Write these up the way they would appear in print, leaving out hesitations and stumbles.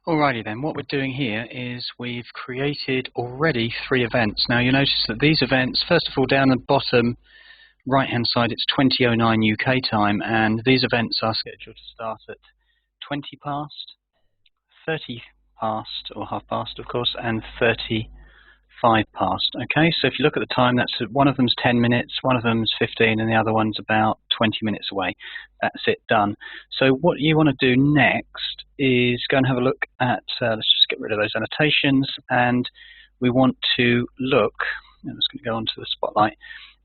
Alrighty then, what we're doing here is we've created already 3 events. Now you notice that these events, first of all down the bottom right hand side it's 20:09 UK time, and these events are scheduled to start at 20 past, 30 past or half past of course, and 35 past. Okay, so if you look at the time, that's one of them's 10 minutes, one of them's 15, and the other one's about 20 minutes away. That's it, done. So what you want to do next is go and have a look at, let's just get rid of those annotations, and we want to look, I'm just going to go onto the spotlight,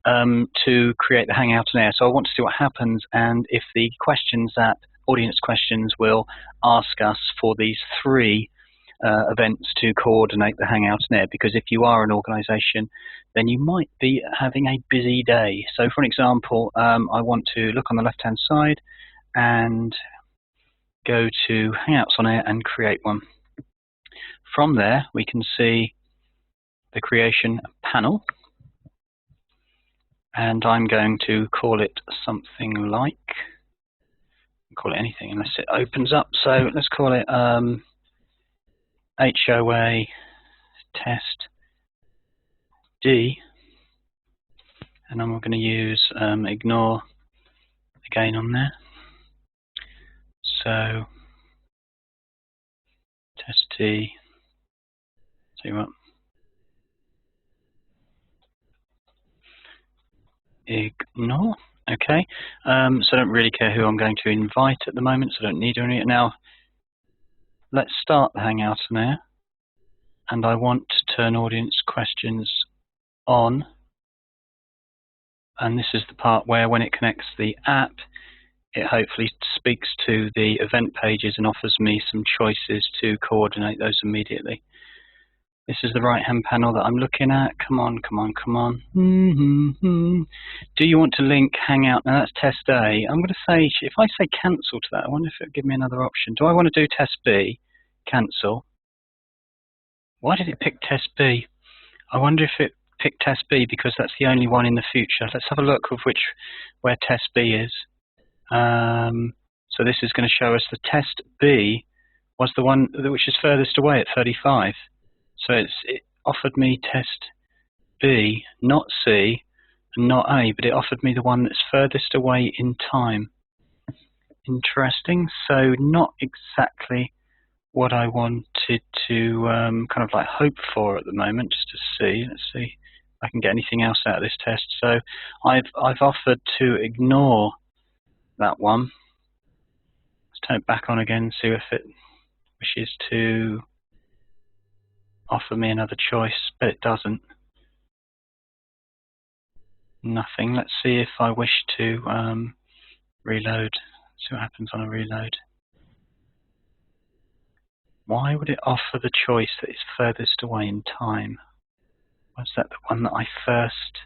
to create the Hangout on Air. So I want to see what happens and if the questions that audience questions will ask us for these 3 events to coordinate the Hangout on Air, because if you are an organization then you might be having a busy day. So for an example, I want to look on the left hand side and go to Hangouts on Air and create one. From there we can see the creation panel, and I'm going to call it something like, call it anything unless it opens up, so let's call it HOA test D, and then we're going to use ignore again on there. So test D, see what, ignore. Okay, so I don't really care who I'm going to invite at the moment, so I don't need any. Now let's start the Hangout on Air, and I want to turn audience questions on, and this is the part where when it connects the app it hopefully speaks to the event pages and offers me some choices to coordinate those immediately. This is the right hand panel that I'm looking at. Come on, come on, come on. Do you want to link Hangout? Now that's test A. I'm going to say, if I say cancel to that, I wonder if it'll give me another option. Do I want to do test B? Cancel. Why did it pick test B? I wonder if it picked test B because that's the only one in the future. Let's have a look of where test B is. So this is going to show us the test B was the one which is furthest away at 35. So it offered me test B, not C, and not A, but it offered me the one that's furthest away in time. Interesting. So not exactly what I wanted to kind of like hope for at the moment, just to see. Let's see if I can get anything else out of this test. So I've offered to ignore that one. Let's turn it back on again, see if it wishes to offer me another choice, but it doesn't. Nothing. Let's see if I wish to reload. See what happens on a reload. Why would it offer the choice that is furthest away in time? Was that the one that I first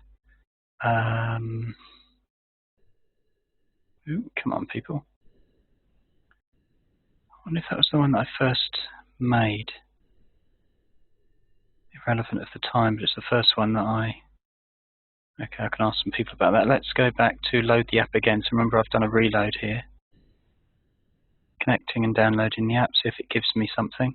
ooh, come on people. I wonder if that was the one that I first made. Irrelevant of the time, but it's the first one that okay, I can ask some people about that. Let's go back to load the app again. So remember, I've done a reload here. Connecting and downloading the app, see if it gives me something.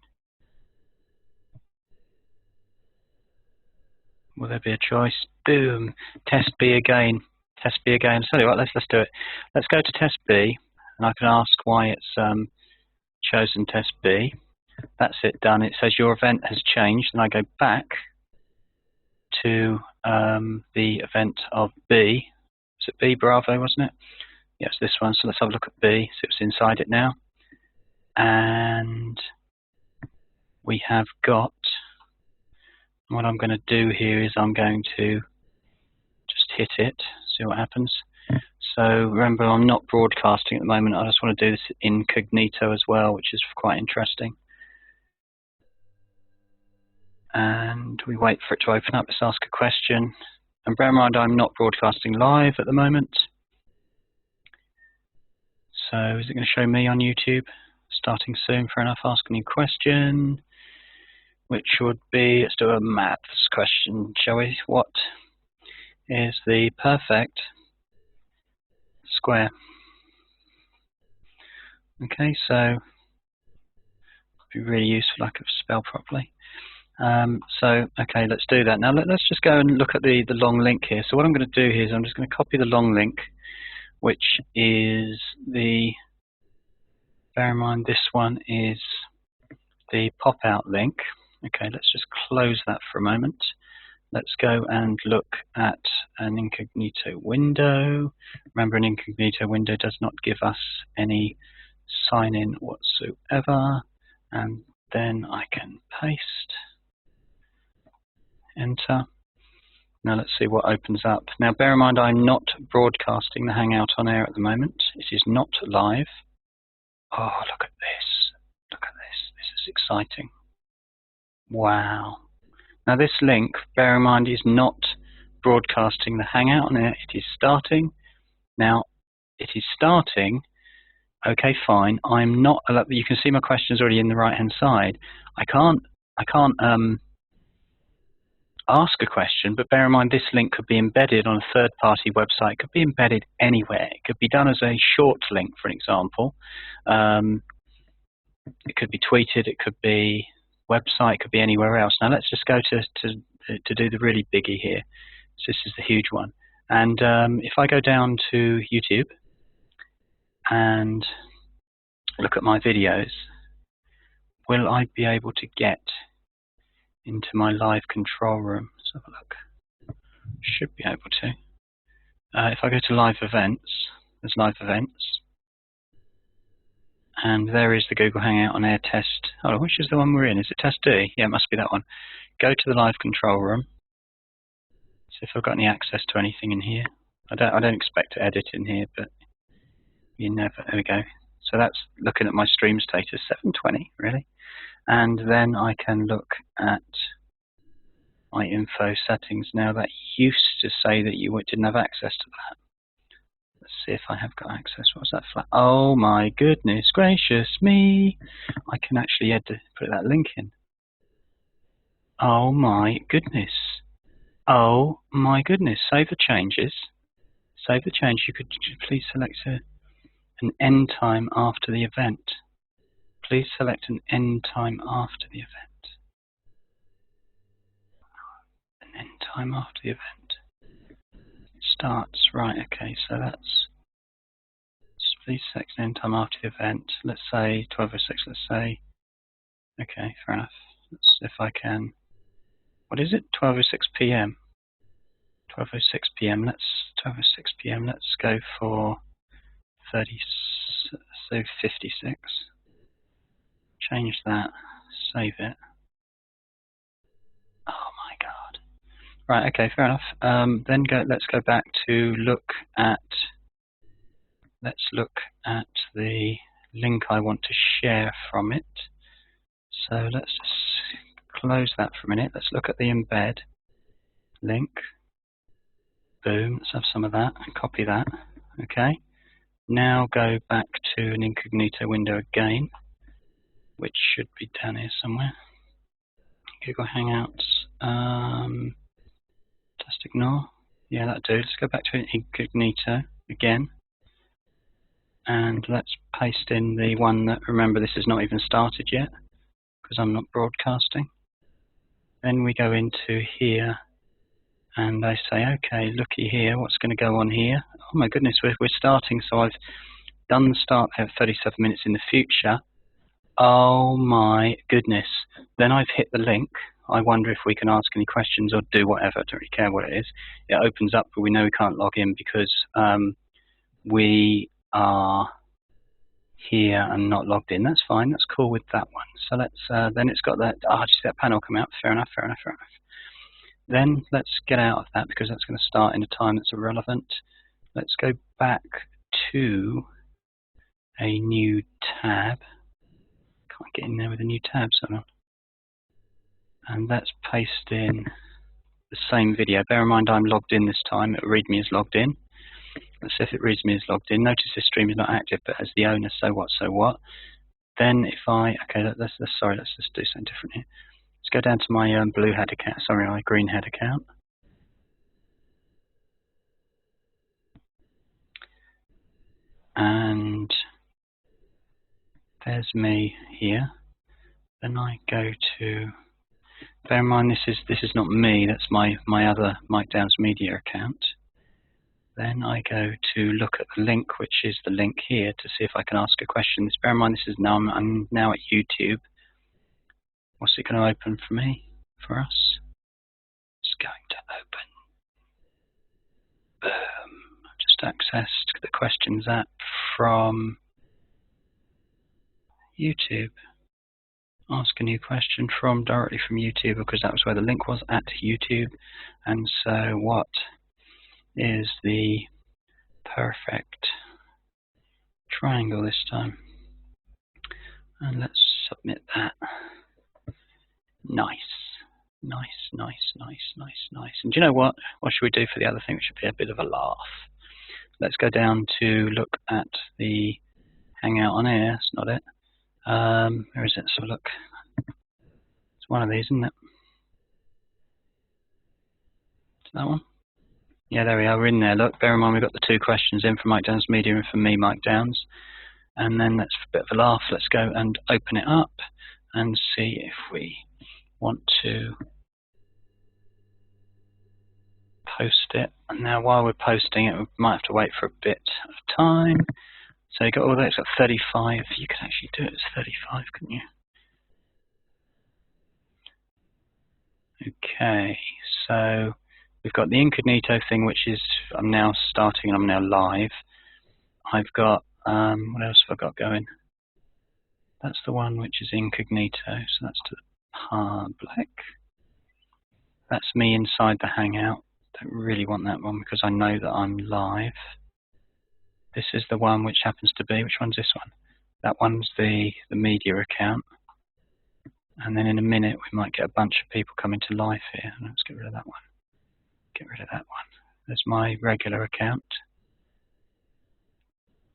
Will there be a choice? Boom! Test B again. Test B again. So anyway, let's do it. Let's go to test B, and I can ask why it's chosen test B. That's it, done. It says your event has changed, and I go back to the event of B. Was it B Bravo, wasn't it? Yes, this one. So let's have a look at B, see what's inside it now. And we have got, what I'm going to do here is I'm going to just hit it, see what happens. So remember, I'm not broadcasting at the moment. I just want to do this incognito as well, which is quite interesting. And we wait for it to open up. Let's ask a question. And bear in mind, I'm not broadcasting live at the moment. So is it going to show me on YouTube? Starting soon, fair enough. Ask a new question, which would be, let's do a maths question, shall we? What is the perfect square? Okay, so be really useful if I could spell properly. So, okay, let's do that. Now let's just go and look at the long link here. So what I'm going to do here is I'm just going to copy the long link, which is bear in mind this one is the pop-out link. Okay, let's just close that for a moment. Let's go and look at an incognito window. Remember, an incognito window does not give us any sign-in whatsoever. And then I can paste, enter. Now let's see what opens up. Now bear in mind I'm not broadcasting the Hangout on air at the moment. It is not live. Oh, look at this. Look at this. This is exciting. Wow. Now this link, bear in mind, is not broadcasting the Hangout on air. It is starting. Now it is starting. Okay, fine. I'm not. You can see my questions already in the right-hand side. I can't ask a question, but bear in mind this link could be embedded on a third-party website. It could be embedded anywhere. It could be done as a short link, for example. It could be tweeted. It could be website. It could be anywhere else. Now let's just go to do the really biggie here. So this is the huge one. And if I go down to YouTube and look at my videos, will I be able to get into my live control room? Let's have a look. Should be able to. If I go to live events, there's live events. And there is the Google Hangout on Air test. Oh, which is the one we're in? Is it test D? Yeah, it must be that one. Go to the live control room. See if I've got any access to anything in here. I don't expect to edit in here, but you never. There we go. So that's looking at my stream status, 720, really. And then I can look at my info settings. Now that used to say that you didn't have access to that. Let's see if I have got access. What's that flag? Oh my goodness gracious me! I can actually put that link in. Oh my goodness. Oh my goodness. Save the changes. Save the change. You could please select an end time after the event. Please select an end time after the event. An end time after the event. Starts. Right, okay, so that's. Please select an end time after the event. Let's say 12:06, let's say. Okay, fair enough. Let's see if I can. What is it? 12:06 PM. 12:06 PM. Let's 12:06 PM. Let's go for 30. So 56. Change that. Save it. Oh my god. Right. Okay. Fair enough. Then let's go back to look at. Let's look at the link I want to share from it. So let's just close that for a minute. Let's look at the embed link. Boom. Let's have some of that. Copy that. Okay. Now go back to an incognito window again, which should be down here somewhere. Google Hangouts. Just ignore. Yeah, that'll do. Let's go back to incognito again. And let's paste in the one that, remember, this is not even started yet because I'm not broadcasting. Then we go into here and I say, okay, looky here, what's going to go on here? Oh my goodness, we're starting. So I've done the start there 37 minutes in the future. Oh my goodness. Then I've hit the link. I wonder if we can ask any questions or do whatever. I don't really care what it is. It opens up, but we know we can't log in because we are here and not logged in. That's fine. That's cool with that one. So let's then it's got that. Just see that panel come out. Fair enough. Fair enough. Fair enough. Then let's get out of that because that's going to start in a time that's irrelevant. Let's go back to a new tab. Can't get in there with a new tab, so on. And let's paste in the same video. Bear in mind I'm logged in this time. It'll read me as logged in. Let's see if it reads me as logged in. Notice this stream is not active, but as the owner, so what, so what. Then if I, okay, let's just do something different here. Let's go down to my blue head account, sorry, my green head account. And there's me here. Then I go to, bear in mind this is not me, that's my other Mike Downs Media account. Then I go to look at the link, which is the link here, to see if I can ask a question. Bear in mind this is now, I'm now at YouTube. What's it going to open for me, for us? It's going to open. Boom. Just accessed the questions app from YouTube. Ask a new question directly from YouTube, because that was where the link was, at YouTube. And so what is the perfect triangle this time? And let's submit that. Nice. Nice, nice, nice, nice, nice. And do you know what? What should we do for the other thing, which should be a bit of a laugh? Let's go down to look at the Hangout on Air. It's not it. Where is it? So look. It's one of these, isn't it? Is that one? Yeah, there we are. We're in there. Look, bear in mind we've got the two questions in from Mike Downs Media and from me, Mike Downs. And then let's, a bit of a laugh, let's go and open it up and see if we want to post it. And now while we're posting it, we might have to wait for a bit of time. So you got all that, it's got 35. You could actually do it as 35, couldn't you? Okay, so we've got the incognito thing, which is, I'm now starting and I'm now live. I've got, what else have I got going? That's the one which is incognito, so that's to the public. That's me inside the Hangout. Don't really want that one because I know that I'm live. This is the one which happens to be, which one's this one? That one's the media account. And then in a minute we might get a bunch of people coming to live here. Let's get rid of that one. Get rid of that one. There's my regular account.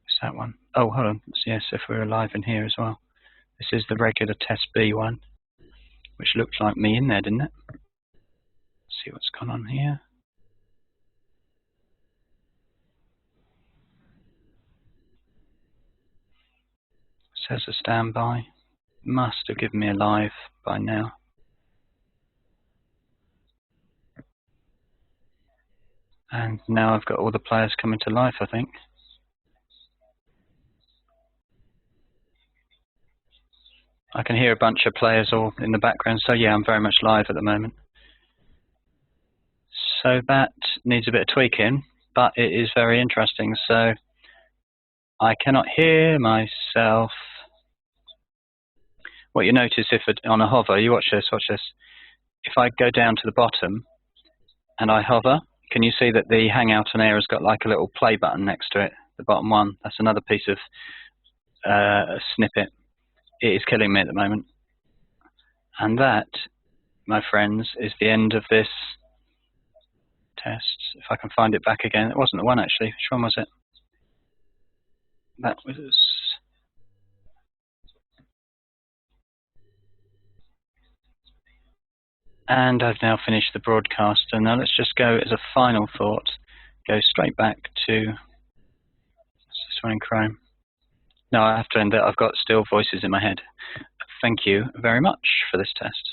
It's that one. Oh, hold on. Yes, if we're live in here as well. This is the regular test B one, which looked like me in there, didn't it? Let's see what's gone on here. Says a standby. Must have given me a live by now. And now I've got all the players coming to life, I think. I can hear a bunch of players all in the background, so yeah, I'm very much live at the moment. So that needs a bit of tweaking, but it is very interesting. So I cannot hear myself. What you notice if on a hover, you watch this, If I go down to the bottom and I hover, can you see that the Hangout on Air has got like a little play button next to it, the bottom one? That's another piece of snippet. It is killing me at the moment. And that, my friends, is the end of this test. If I can find it back again. It wasn't the one actually. Which one was it? That was... And I've now finished the broadcast. And now let's just go as a final thought, go straight back to this one in Chrome. No, I have to end it. I've got still voices in my head. Thank you very much for this test.